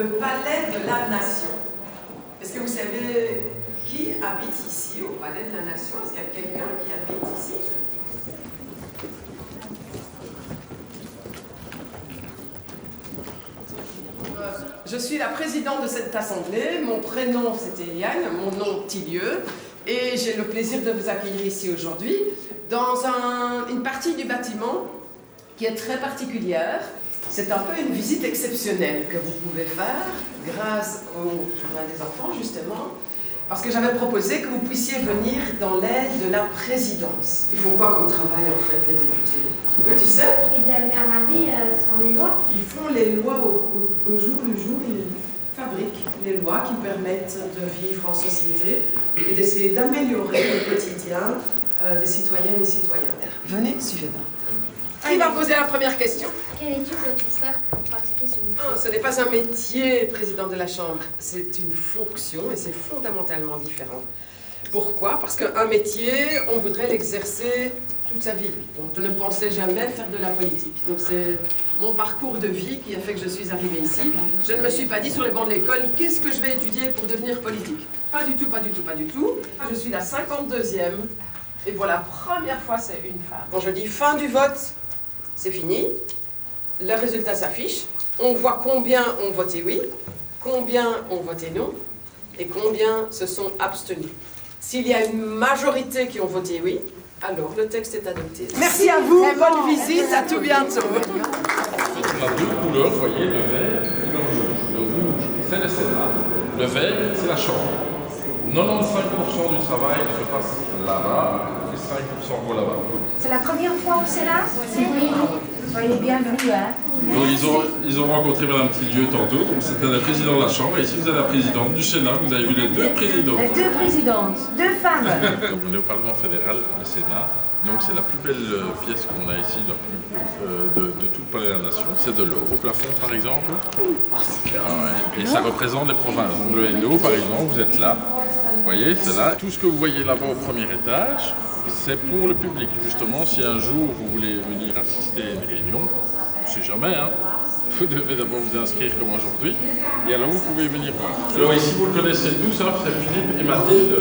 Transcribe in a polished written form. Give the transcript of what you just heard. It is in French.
Le Palais de la Nation. Est-ce que vous savez qui habite ici, au Palais de la Nation? Est-ce qu'il y a quelqu'un qui habite ici? Je suis la présidente de cette assemblée. Mon prénom, c'était Yann, mon nom, Tilieu. Et j'ai le plaisir de vous accueillir ici aujourd'hui dans une partie du bâtiment qui est très particulière. C'est un peu une visite exceptionnelle que vous pouvez faire grâce au Journal des enfants, justement, parce que j'avais proposé que vous puissiez venir dans l'aide de la présidence. Ils font quoi comme travail, en fait, les députés? Oui, tu sais? Ils donnent leur avis sur les lois. Ils font les lois au jour le jour. Ils fabriquent les lois qui permettent de vivre en société et d'essayer d'améliorer le quotidien des citoyennes et citoyens. Venez, suivez-moi. Qui va poser la première question? Quelle étude doit-on faire pour pratiquer ce métier? Ce n'est pas un métier, président de la Chambre. C'est une fonction et c'est fondamentalement différent. Pourquoi? Parce qu'un métier, on voudrait l'exercer toute sa vie. On ne pensait jamais faire de la politique. Donc c'est mon parcours de vie qui a fait que je suis arrivée ici. Je ne me suis pas dit sur les bancs de l'école, qu'est-ce que je vais étudier pour devenir politique? Pas du tout, pas du tout, pas du tout. Je suis la 52e et pour la première fois, c'est une femme. Quand je dis fin du vote, c'est fini. Le résultat s'affiche. On voit combien ont voté oui, combien ont voté non et combien se sont abstenus. S'il y a une majorité qui ont voté oui, alors le texte est adopté. Merci à vous, bonne visite, à tout bientôt. On a deux couleurs, vous voyez, le vert et le rouge. Le rouge, c'est le Sénat. Le vert, c'est la Chambre. 95% du travail se passe là-bas et 5% pour là-bas. C'est la première fois au Sénat? Oui. Soyez bienvenus. Hein? Donc ils ont rencontré Mme Tilieu tantôt, donc c'était la présidente de la Chambre, et ici vous avez la présidente du Sénat, vous avez vu les deux présidents. Les deux présidentes, deux femmes. Donc on est au Parlement fédéral, le Sénat, donc c'est la plus belle pièce qu'on a ici de tout le Palais de la Nation, c'est de l'or au plafond par exemple. Et ça représente les provinces. Donc le Hainaut par exemple, vous êtes là, vous voyez, c'est là. Tout ce que vous voyez là-bas au premier étage, c'est pour le public. Justement, si un jour vous voulez venir assister à une réunion, on ne sait jamais, hein, vous devez d'abord vous inscrire comme aujourd'hui, et alors vous pouvez venir voir. Alors ici, vous le connaissez tous, hein, c'est Philippe et Mathilde.